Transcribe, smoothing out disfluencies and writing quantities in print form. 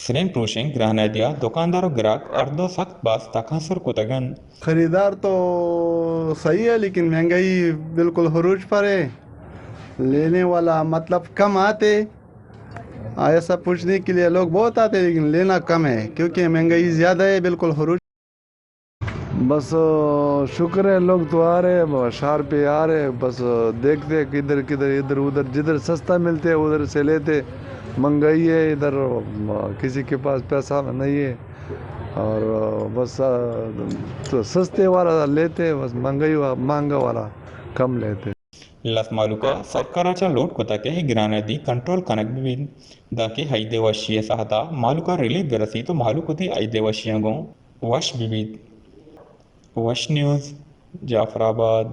سرین پروشنگ گرہنہ دیا دکانداروں گراک اردو سخت باز تقاصر کو تگن خریدار تو صحیح ہے لیکن مہنگائی بالکل عروج پر ہے. لینے والا مطلب کم آتے. ایسا پوچھنے کے لیے لوگ بہت آتے لیکن لینا کم ہے کیونکہ مہنگائی زیادہ ہے بالکل عروج. بس شکر ہے لوگ تو آ رہے ہیں شہر پہ آ رہے ہیں بس دیکھتے کدھر کدھر ادھر ادھر جدھر سستا ملتے ادھر سے لیتے. مہنگائی ہے ادھر کسی کے پاس پیسہ نہیں ہے اور بس تو سستے والا لیتے بس مہنگا والا کم لیتے. لس مالوکا سرکاراچا لوٹ کو تاکہ ہی گرانہ دی کنٹرول کنک بھی دا کہ ہائیدے وشیہ سہتا مالوکا ریلیف برسی تو مالوکو تھی ہائیدے وشیہ گوں وش بھی وش نیوز جعفر آباد.